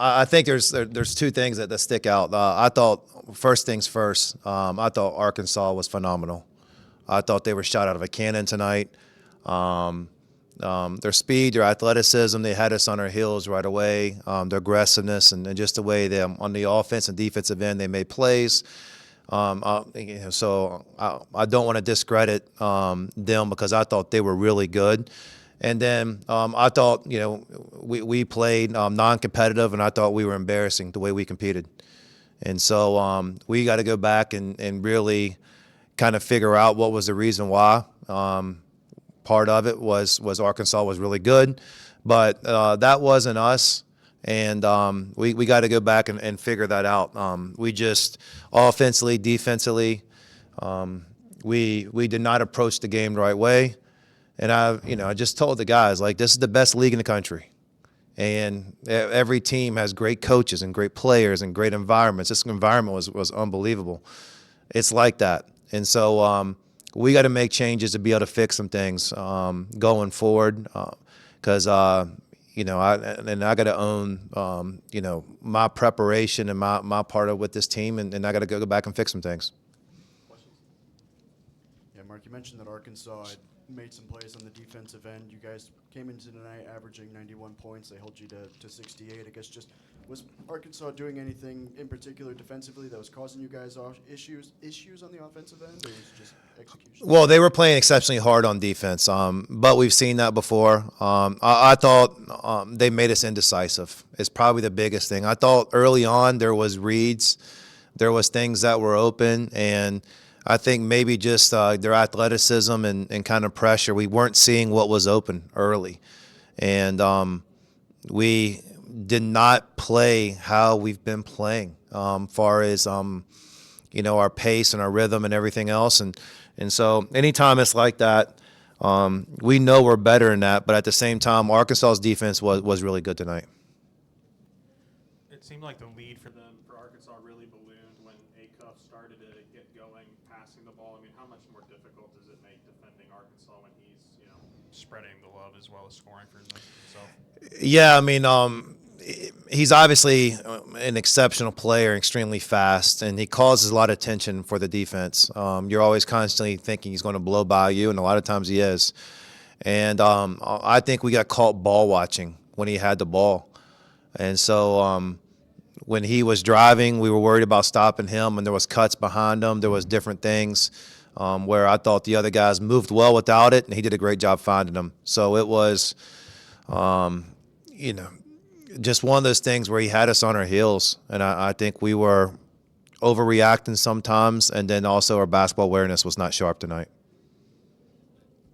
I think there's two things that stick out. I thought, first things first, I thought Arkansas was phenomenal. I thought they were shot out of a cannon tonight. Their speed, their athleticism, they had us on our heels right away. Their aggressiveness and just the way they on the offense and defensive end they made plays. So I don't want to discredit them because I thought they were really good. And then I thought, we played non-competitive, and I thought we were embarrassing the way we competed. And so we got to go back and really kind of figure out what was the reason why. Part of it was Arkansas was really good, but that wasn't us. And we got to go back and figure that out. We just offensively, defensively, we did not approach the game the right way. And I just told the guys, like, this is the best league in the country. And every team has great coaches and great players and great environments. This environment was unbelievable. It's like that. And so we got to make changes to be able to fix some things going forward because, I got to own, my preparation and my part of with this team, and I got to go back and fix some things. Yeah, Mark, you mentioned that Arkansas had made some plays on the defensive end. You guys came into tonight averaging 91 points. They held you to 68. I guess just was Arkansas doing anything in particular defensively that was causing you guys issues on the offensive end, or was it just execution? Well, they were playing exceptionally hard on defense, but we've seen that before. I thought they made us indecisive. It's probably the biggest thing. I thought early on there was reads, there was things that were open, and I think maybe just their athleticism and kind of pressure. We weren't seeing what was open early. And we did not play how we've been playing far as, our pace and our rhythm and everything else. And so anytime it's like that, we know we're better than that. But at the same time, Arkansas's defense was really good tonight. It seemed like the lead for Arkansas really ballooned when Acuff started to get going, passing the ball. I mean, how much more difficult does it make defending Arkansas when he's, spreading the love as well as scoring for himself? Yeah, I mean, he's obviously an exceptional player, extremely fast, and he causes a lot of tension for the defense. You're always constantly thinking he's going to blow by you, and a lot of times he is. And I think we got caught ball watching when he had the ball. And so when he was driving, we were worried about stopping him, and there was cuts behind him. There was different things where I thought the other guys moved well without it, and he did a great job finding them. So it was, just one of those things where he had us on our heels, and I think we were overreacting sometimes, and then also our basketball awareness was not sharp tonight.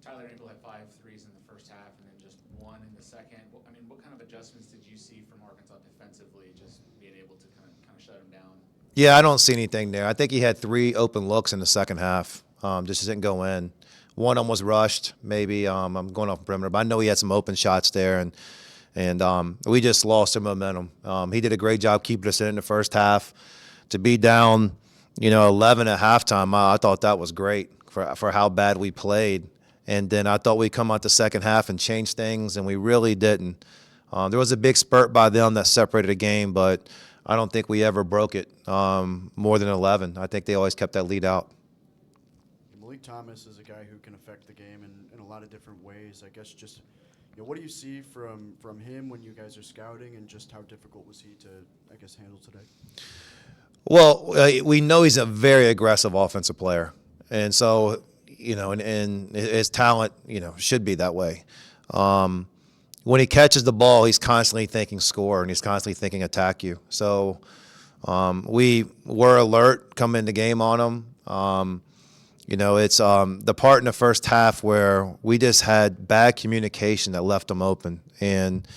Tyler Abel had 5 threes in the first half and then just 1 in the second. I mean, what kind of adjustments did you see from Arkansas defensively, just being able to kind of shut him down? Yeah, I don't see anything there. I think he had 3 open looks in the second half. Just didn't go in. One of them was rushed, maybe. I'm going off perimeter, but I know he had some open shots there, and we just lost our momentum. He did a great job keeping us in the first half. To be down, 11 at halftime, I thought that was great for how bad we played. And then I thought we'd come out the second half and change things, and we really didn't. There was a big spurt by them that separated the game, but I don't think we ever broke it more than 11. I think they always kept that lead out. Malik Thomas is a guy who can affect the game in a lot of different ways. I guess just, what do you see from him when you guys are scouting, and just how difficult was he to, handle today? Well, we know he's a very aggressive offensive player, and so and his talent should be that way. When he catches the ball, he's constantly thinking score, and he's constantly thinking attack you. So we were alert coming in the game on him. It's the part in the first half where we just had bad communication that left him open. And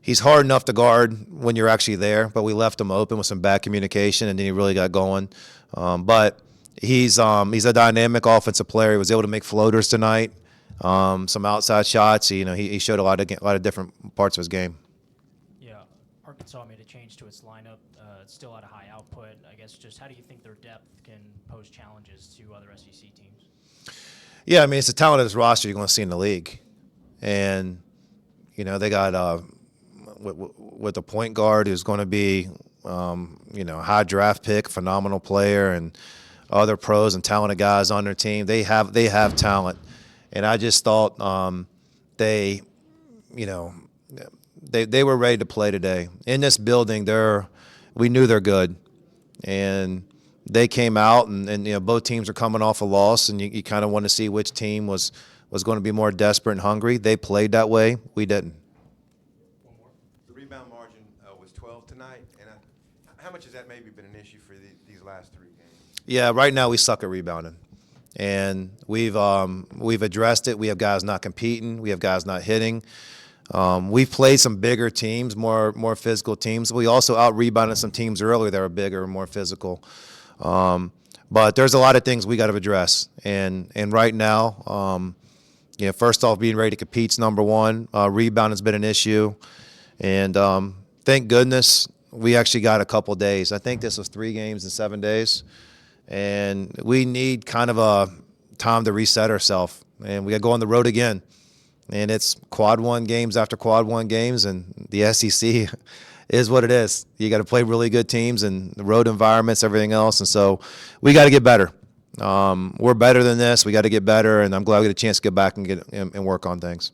he's hard enough to guard when you're actually there, but we left him open with some bad communication, and then he really got going. But he's a dynamic offensive player. He was able to make floaters tonight, some outside shots. He showed a lot of different parts of his game. Yeah, Arkansas made a change to its lineup. It's still at a high output. I guess just how do you think their depth can pose challenges to other SEC teams? Yeah, I mean, it's the talent of this roster you're going to see in the league. And, they got with a point guard who's going to be, high draft pick, phenomenal player, and other pros and talented guys on their team. They have talent, and I just thought they were ready to play today. In this building, we knew they're good, and they came out, and both teams are coming off a loss, and you kind of want to see which team was going to be more desperate and hungry. They played that way. We didn't. The rebound margin was 12 tonight, and how much has that maybe been an issue for these last 3 games? Yeah, right now we suck at rebounding, and we've addressed it. We have guys not competing. We have guys not hitting. We've played some bigger teams, more physical teams. We also out-rebounded some teams earlier that were bigger and more physical. But there's a lot of things we got to address, and right now, first off, being ready to compete's number one. Rebound has been an issue, and thank goodness we actually got a couple days. I think this was 3 games in 7 days, and we need kind of a time to reset ourselves, and we got to go on the road again. And it's quad 1 games after quad 1 games, and the SEC is what it is. You got to play really good teams and the road environments, everything else, and so we got to get better. We're better than this. We got to get better, and I'm glad we get a chance to get back and work on things.